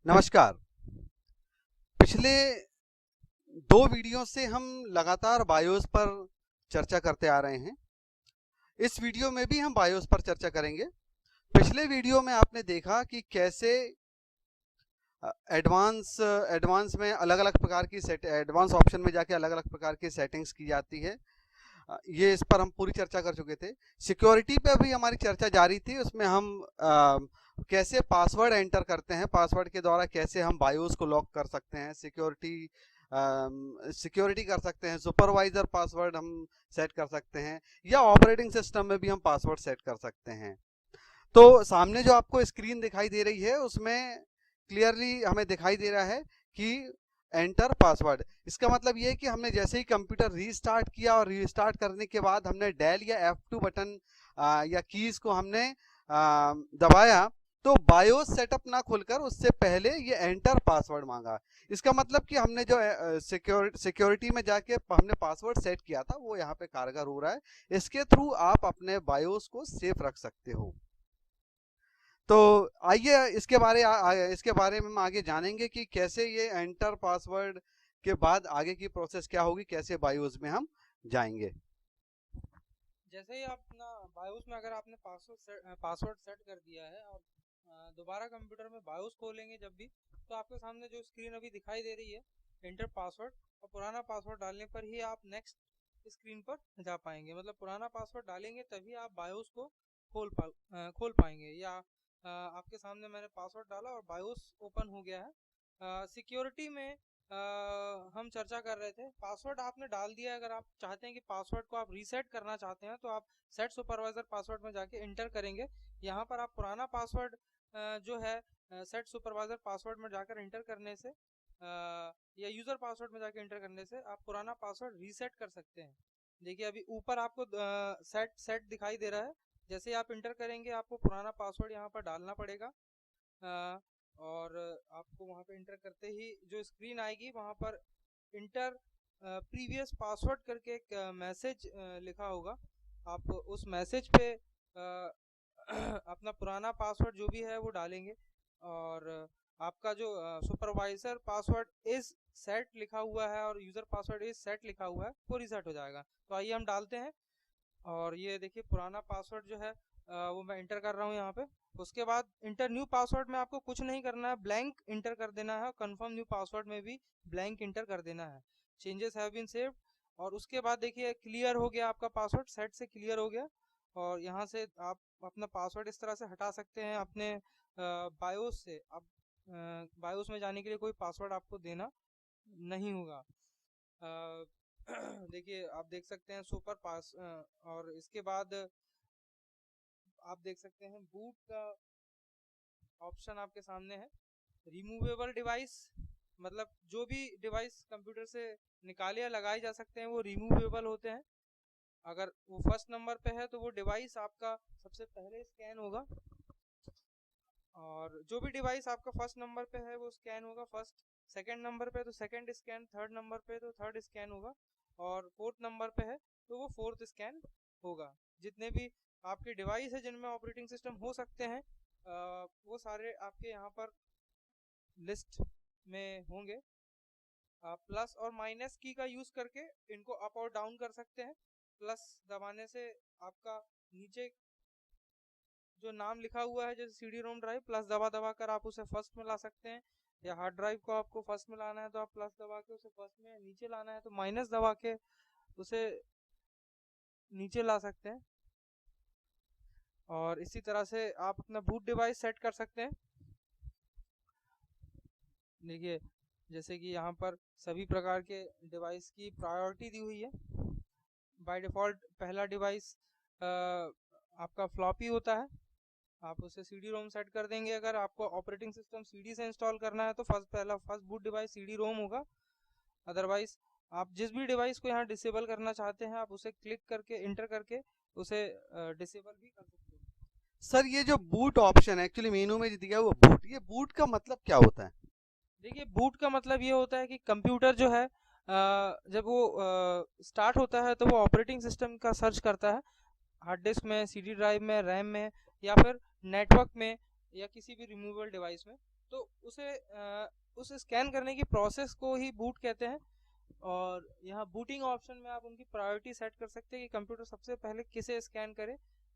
नमस्कार। पिछले 2 वीडियो से हम लगातार बायोस पर चर्चा करते आ रहे हैं। इस वीडियो में भी हम बायोस पर चर्चा करेंगे। पिछले वीडियो में आपने देखा कि कैसे एडवांस में अलग-अलग प्रकार की एडवांस ऑप्शन में जाके अलग-अलग प्रकार की सेटिंग्स की जाती है। ये इस पर हम पूरी चर्चा कर चुके थे। सिक्योरिटी पे भी हमारी चर्चा जारी थी। उसमें हम कैसे पासवर्ड एंटर करते हैं, पासवर्ड के द्वारा कैसे हम बायोस को लॉक कर सकते हैं, सिक्योरिटी कर सकते हैं, सुपरवाइजर पासवर्ड हम सेट कर सकते हैं, या ऑपरेटिंग सिस्टम में भी हम पासवर्ड सेट कर सकते हैं। तो सामने जो आपको स्क्रीन दिखाई दे रही है उसमें क्लियरली हमें दिखाई दे रहा है कि एंटर पासवर्ड। इसका मतलब ये है कि हमने जैसे ही कंप्यूटर रीस्टार्ट किया और रीस्टार्ट करने के बाद हमने डेल या F2 बटन या कीज को हमने दबाया तो बायोस सेटअप ना खुलकर उससे पहले ये एंटर पासवर्ड मांगा। इसका मतलब कि हमने जो सिक्योरिटी में जाके हमने पासवर्ड सेट किया था वो यहाँ पे कारगर हो रहा है। इसके थ्रू आप अपने बायोस को सेफ रख सकते हो। तो आइए इसके बारे में हम आगे जानेंगे कि कैसे ये एंटर पासवर्ड के बाद आगे की प्रोसेस क्या होगी, कैसे बायोस में हम जाएंगे। जैसे ही आप अपना बायोस में अगर आपने पासवर्ड सेट कर दिया है और दोबारा कंप्यूटर में बायोस खोलेंगे जब भी, तो आपके सामने जो स्क्रीन अभी दिखाई दे रही है एंटर पासवर्ड, और पुराना पासवर्ड डालने पर ही आप नेक्स्ट स्क्रीन पर जा पाएंगे। मतलब पुराना पासवर्ड डालेंगे तभी आप बायोस को खोल पाएंगे। या आपके सामने मैंने पासवर्ड डाला और बायोस ओपन हो गया है। सिक्योरिटी में हम चर्चा कर रहे थे, पासवर्ड आपने डाल दिया है। अगर आप चाहते हैं कि पासवर्ड को आप रीसेट करना चाहते हैं तो आप सेट सुपरवाइजर पासवर्ड में जाके इंटर करेंगे। यहाँ पर आप पुराना पासवर्ड जो है सेट सुपरवाइजर पासवर्ड में जाकर इंटर करने से या यूजर पासवर्ड में जाकर इंटर करने से आप पुराना पासवर्ड रीसेट कर सकते हैं। देखिए अभी ऊपर आपको सेट सेट दिखाई दे रहा है। जैसे आप इंटर करेंगे आपको पुराना पासवर्ड यहाँ पर डालना पड़ेगा, और आपको वहां पे इंटर करते ही जो स्क्रीन आएगी वहां पर इंटर प्रीवियस पासवर्ड करके एक मैसेज लिखा होगा। आप उस मैसेज पे अपना पुराना पासवर्ड जो भी है वो डालेंगे, और आपका जो सुपरवाइजर पासवर्ड इज सेट लिखा हुआ है और यूजर पासवर्ड इज सेट लिखा हुआ है वो रीसेट हो जाएगा। तो आइए हम डालते हैं, और ये देखिए पुराना पासवर्ड जो है वो मैं इंटर कर रहा हूँ यहाँ पे। उसके बाद इंटर न्यू पासवर्ड में आपको कुछ नहीं करना है, ब्लैंक इंटर कर देना है। कंफर्म न्यू पासवर्ड में भी ब्लैंक इंटर कर देना है। चेंजेस हैव बीन सेव्ड, और उसके बाद देखिए क्लियर हो गया आपका पासवर्ड, सेट से क्लियर हो गया। और यहाँ से आप अपना पासवर्ड इस तरह से हटा सकते हैं अपने बायोस से। अब बायोस में जाने के लिए कोई पासवर्ड आपको देना नहीं होगा। देखिए आप देख सकते हैं सुपर पास, और इसके बाद आप देख सकते हैं बूट का ऑप्शन आपके सामने है। रिमूवेबल डिवाइस, मतलब जो भी डिवाइस कंप्यूटर से निकाले या लगाए जा सकते हैं वो रिमूवेबल होते हैं। अगर वो फर्स्ट नंबर पे है तो वो डिवाइस आपका सबसे पहले स्कैन होगा, और जो भी डिवाइस आपका फर्स्ट नंबर पे है वो स्कैन होगा फर्स्ट। सेकंड नंबर पे तो सेकंड स्कैन, थर्ड नंबर पे तो थर्ड स्कैन होगा, और फोर्थ नंबर पे है तो वो फोर्थ स्कैन होगा। जितने भी आपके डिवाइस है जिनमें ऑपरेटिंग सिस्टम हो सकते हैं वो सारे आपके यहाँ पर लिस्ट में होंगे। आप प्लस और माइनस की का यूज करके इनको अप और डाउन कर सकते हैं। प्लस दबाने से आपका नीचे जो नाम लिखा हुआ है जैसे सीडी रोम ड्राइव, प्लस दबा दबा कर आप उसे फर्स्ट में ला सकते हैं। या हार्ड ड्राइव को आपको फर्स्ट में लाना है तो आप प्लस दबा के उसे फर्स्ट में, नीचे लाना है तो माइनस दबा के उसे नीचे ला सकते हैं। और इसी तरह से आप अपना बूट डिवाइस सेट कर सकते हैं। देखिए जैसे कि यहाँ पर सभी प्रकार के डिवाइस की प्रायोरिटी दी हुई है। बाय डिफ़ॉल्ट पहला डिवाइस आपका फ्लॉपी होता है, आप उसे सीडी रोम सेट कर देंगे। अगर आपको ऑपरेटिंग सिस्टम सीडी से इंस्टॉल करना है तो first boot device CD ROM होगा। अदरवाइज आप जिस भी डिवाइस को यहाँ डिसेबल करना चाहते हैं आप उसे क्लिक करके इंटर करके उसे डिसेबल भी कर सकते हैं। सर ये जो बूट ऑप्शन है एक्चुअली मेनू में जो दिया हुआ बूट, ये बूट का मतलब क्या होता है? देखिए बूट का मतलब ये होता है कि कंप्यूटर जो है जब वो स्टार्ट होता है तो वो ऑपरेटिंग सिस्टम का सर्च करता है हार्ड डिस्क में, सीडी ड्राइव में, रैम में, या फिर नेटवर्क में या किसी भी रिमूवेबल डिवाइस में, तो उसे उस स्कैन करने की प्रोसेस को ही बूट कहते हैं। और यहाँ बूटिंग ऑप्शन में आप उनकी प्रायोरिटी सेट कर सकते हैं कि कंप्यूटर सबसे पहले किसे स्कैन करे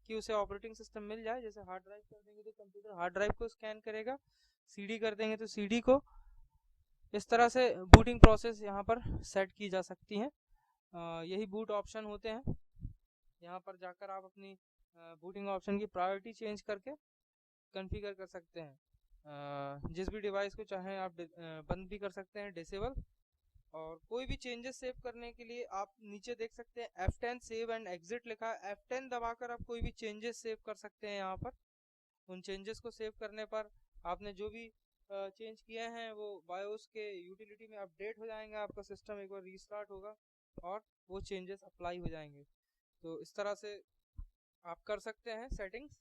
कि उसे ऑपरेटिंग सिस्टम मिल जाए। जैसे हार्ड ड्राइव कर देंगे तो कंप्यूटर हार्ड ड्राइव को स्कैन करेगा, सीडी कर देंगे तो सीडी को। इस तरह से बूटिंग प्रोसेस यहाँ पर सेट की जा सकती है। यही बूट ऑप्शन होते हैं। यहाँ पर जाकर आप अपनी बूटिंग ऑप्शन की प्रायोरिटी चेंज करके कॉन्फ़िगर कर सकते हैं। जिस भी डिवाइस को चाहें आप बंद भी कर सकते हैं, डिसेबल। और कोई भी चेंजेस सेव करने के लिए आप नीचे देख सकते हैं F10 सेव एंड एग्जिट लिखा है। F10 दबाकर आप कोई भी चेंजेस सेव कर सकते हैं। यहाँ पर उन चेंजेस को सेव करने पर आपने जो भी चेंज किए हैं वो बायोस के यूटिलिटी में अपडेट हो जाएंगे। आपका सिस्टम एक बार रीस्टार्ट होगा और वो चेंजेस अप्लाई हो जाएंगे। तो इस तरह से आप कर सकते हैं सेटिंग्स।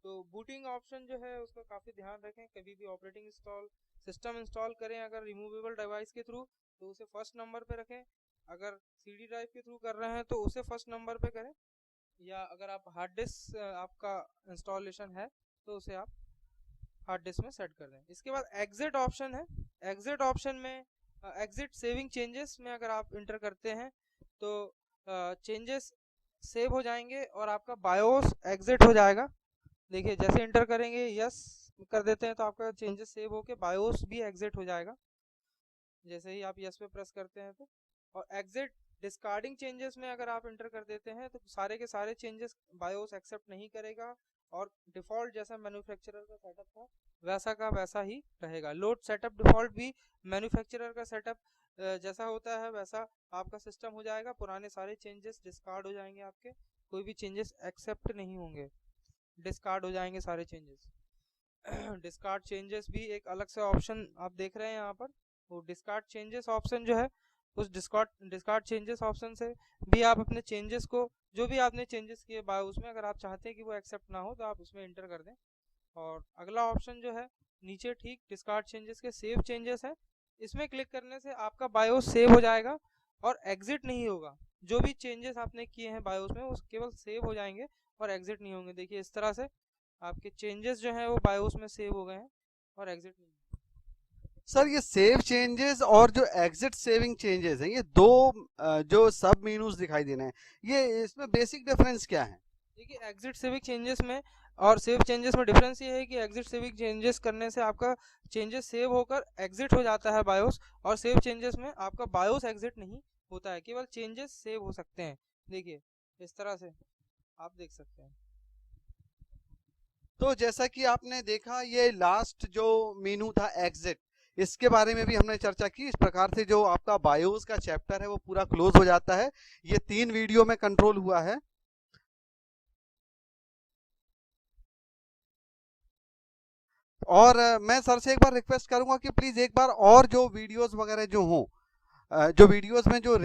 तो बूटिंग ऑप्शन जो है उसका काफ़ी ध्यान रखें। कभी भी ऑपरेटिंग सिस्टम इंस्टॉल करें अगर रिमूवेबल डिवाइस के थ्रू तो उसे फर्स्ट नंबर पे रखें। अगर सीडी ड्राइव के थ्रू कर रहे हैं तो उसे फर्स्ट नंबर पे करें, या अगर आप हार्ड डिस्क आपका इंस्टॉलेशन है तो उसे आप हार्ड डिस्क में सेट कर दें। इसके बाद एग्जिट ऑप्शन है। एग्जिट ऑप्शन में एग्जिट सेविंग चेंजेस में अगर आप इंटर करते हैं तो चेंजेस सेव हो जाएंगे और आपका बायोस एग्जिट हो जाएगा। देखिए जैसे इंटर करेंगे यस कर देते हैं तो आपका चेंजेस सेव होके बायोस भी एग्जिट हो जाएगा जैसे ही आप यस पे प्रेस करते हैं तो। और एग्जिट डिस्कार्डिंग चेंजेस में अगर आप इंटर कर देते हैं तो सारे के सारे चेंजेस बायोस एक्सेप्ट नहीं करेगा और डिफॉल्ट जैसा मैन्युफैक्चरर का सेटअप था वैसा का वैसा ही रहेगा। लोड सेटअप डिफॉल्ट भी मैन्युफैक्चरर का सेटअप जैसा होता है वैसा आपका सिस्टम हो जाएगा। पुराने सारे चेंजेस डिस्कार्ड हो जाएंगे, आपके कोई भी चेंजेस एक्सेप्ट नहीं होंगे, डिस्कार्ड हो जाएंगे सारे चेंजेस। डिस्कार्ड चेंजेस भी एक अलग से ऑप्शन आप देख रहे हैं यहाँ पर। वो डिस्कार्ड चेंजेस ऑप्शन जो है उस डिस्कार्ड चेंजेस ऑप्शन से भी आप अपने चेंजेस को जो भी आपने चेंजेस किए बायोस में अगर आप चाहते हैं कि वो एक्सेप्ट ना हो तो आप उसमें इंटर कर दें। और अगला ऑप्शन जो है नीचे ठीक डिस्कार्ड चेंजेस के सेव चेंजेस है, इसमें क्लिक करने से आपका बायोस सेव हो जाएगा और एग्जिट नहीं होगा। जो भी चेंजेस आपने किए हैं बायोस में वो केवल सेव हो जाएंगे और एग्जिट नहीं होंगे। देखिए इस तरह से आपके चेंजेस जो हैं वो बायोस में सेव हो गए हैं और एग्जिट नहीं। सर ये सेव चेंजेस और जो एग्जिट सेविंग चेंजेस हैं ये दो जो सब मेनूज दिखाई दे रहे हैं, ये इसमें बेसिक डिफरेंस क्या है? देखिए एग्जिट सेविंग चेंजेस में और सेव चेंजेस में डिफरेंस ये है कि एग्जिट सेविंग चेंजेस करने से आपका चेंजेस सेव होकर एग्जिट हो जाता है बायोस, और सेव चेंजेस में आपका बायोस एग्जिट नहीं होता है, केवल चेंजेस सेव हो सकते हैं। देखिए इस तरह से आप देख सकते हैं। तो जैसा कि आपने देखा ये लास्ट जो मेनू था एग्जिट, इसके बारे में भी हमने चर्चा की। इस प्रकार से जो आपका बायोस का चैप्टर है वो पूरा क्लोज हो जाता है। ये 3 वीडियो में कंट्रोल हुआ है। और मैं सर से एक बार रिक्वेस्ट करूंगा कि प्लीज एक बार और जो वीडियोस वगैरह जो हों, जो वीडियोस में जो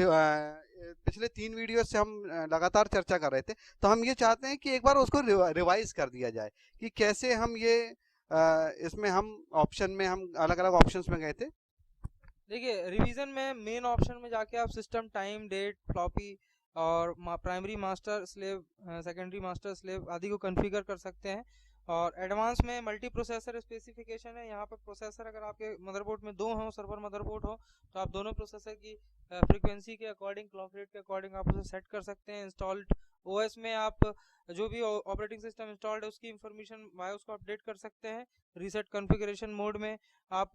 पिछले 3 वीडियोस से हम लगातार चर्चा कर रहे थे, तो हम ये चाहते हैं कि एक बार उसको रिवाइज कर दिया जाए कि कैसे हम ये इसमें हम ऑप्शन में हम अलग अलग ऑप्शंस में गए थे। देखिए रिवीजन में मेन ऑप्शन में जाके आप सिस्टम टाइम डेट फ्लॉपी और primary master slave secondary master slave आदि को कॉन्फ़िगर कर सकते हैं। और एडवांस में मल्टी प्रोसेसर स्पेसिफिकेशन है। यहाँ पर प्रोसेसर अगर आपके मदरबोर्ड में दो हो, सर्वर मदरबोर्ड हो, तो आप दोनों प्रोसेसर की फ्रीक्वेंसी के अकॉर्डिंग क्लॉक रेट के अकॉर्डिंग आप उसे सेट कर सकते हैं। इंस्टॉल्ड ओएस में आप जो भी ऑपरेटिंग सिस्टम इंस्टॉल्ड है उसकी इंफॉर्मेशन बायोस को अपडेट कर सकते हैं। रीसेट कॉन्फ़िगरेशन मोड में आप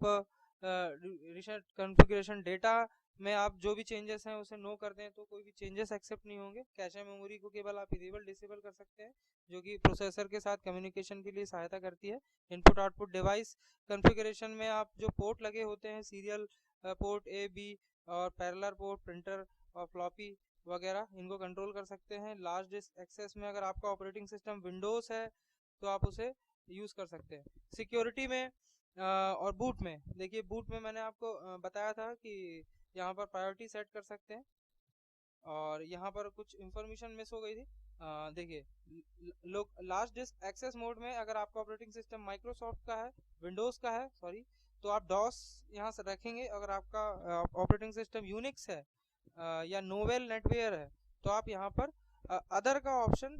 रीसेट कॉन्फ़िगरेशन डेटा में आप जो भी चेंजेस हैं उसे नो कर दें तो कोई भी चेंजेस एक्सेप्ट नहीं होंगे। कैशे मेमोरी को केवल आप इनेबल डिसेबल कर सकते हैं जो कि प्रोसेसर के साथ कम्युनिकेशन के लिए सहायता करती है। इनपुट आउटपुट डिवाइस कॉन्फ़िगरेशन में आप जो पोर्ट लगे होते हैं सीरियल पोर्ट ए बी और पैरेलल पोर्ट प्रिंटर और फ्लॉपी वगैरह इनको कंट्रोल कर सकते हैं। लार्ज डिस्क एक्सेस में अगर आपका ऑपरेटिंग सिस्टम विंडोज़ है तो आप उसे यूज़ कर सकते हैं। सिक्योरिटी में और बूट में देखिए बूट में मैंने आपको बताया था कि यहाँ पर प्रायोरिटी सेट कर सकते हैं और यहाँ पर कुछ इंफॉर्मेशन मिस हो गई थी। देखिए लास्ट डिस्क एक्सेस मोड में अगर आपका ऑपरेटिंग सिस्टम माइक्रोसॉफ्ट का है, विंडोज़ का है सॉरी, तो आप डॉस यहाँ से रखेंगे। अगर आपका ऑपरेटिंग सिस्टम यूनिक्स है या नोवेल नेटवेयर है तो आप यहाँ पर अदर का ऑप्शन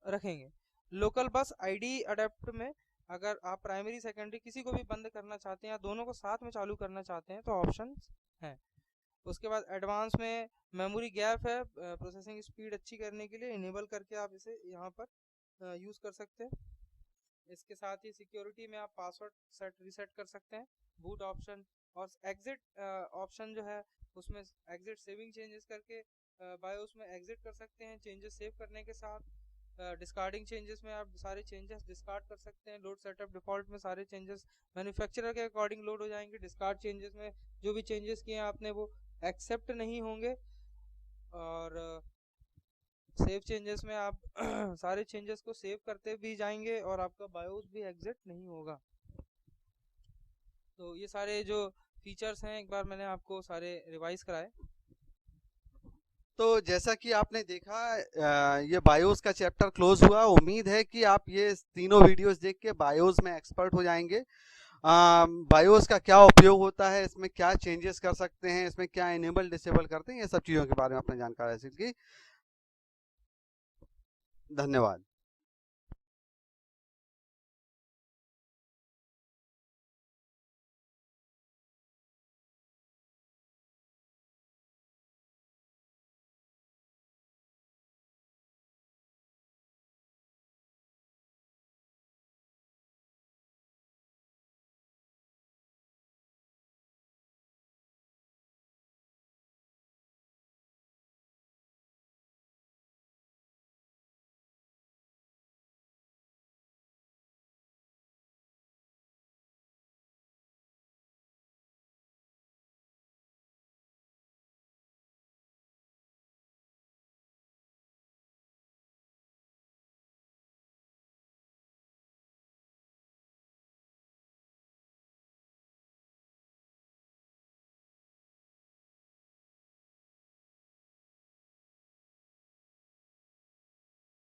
रखेंगे। लोकल बस आईडी अडेप्ट में अगर आप प्राइमरी सेकेंडरी किसी को भी बंद करना चाहते हैं या दोनों को साथ में चालू करना चाहते हैं तो ऑप्शन है। उसके बाद एडवांस में मेमोरी गैप है, प्रोसेसिंग स्पीड अच्छी करने के लिए इनेबल करके आप इसे यहाँ पर यूज़ कर सकते हैं। इसके साथ ही सिक्योरिटी में आप पासवर्ड रीसेट कर सकते हैं, बूट ऑप्शन और एग्जिट ऑप्शन जो है उसमें एग्जिट सेविंग चेंजेस करके बायोस में एग्जिट कर सकते हैं चेंजेस सेव करने के साथ। डिस्कार्डिंग चेंजेस में आप सारे चेंजेस डिस्कार्ड कर सकते हैं। लोड सेटअप डिफॉल्ट में सारे चेंजेस मैन्युफैक्चरर के अकॉर्डिंग लोड हो जाएंगे। डिस्कार्ड चेंजेस में जो भी चेंजेस किए हैं आपने वो एक्सेप्ट नहीं होंगे। और सेव चेंजेस में आप सारे चेंजेस को सेव करते भी जाएंगे और आपका बायोस भी एग्जिट नहीं होगा। तो ये सारे जो फीचर्स हैं एक बार मैंने आपको सारे रिवाइज कराए। तो जैसा कि आपने देखा ये बायोस का चैप्टर क्लोज हुआ। उम्मीद है कि आप ये तीनों वीडियोस देख के बायोस में एक्सपर्ट हो जाएंगे। बायोस का क्या उपयोग होता है, इसमें क्या चेंजेस कर सकते हैं, इसमें क्या इनेबल डिसेबल करते हैं, ये सब चीज़ों के बारे में आपने जानकारी हासिल की। धन्यवाद।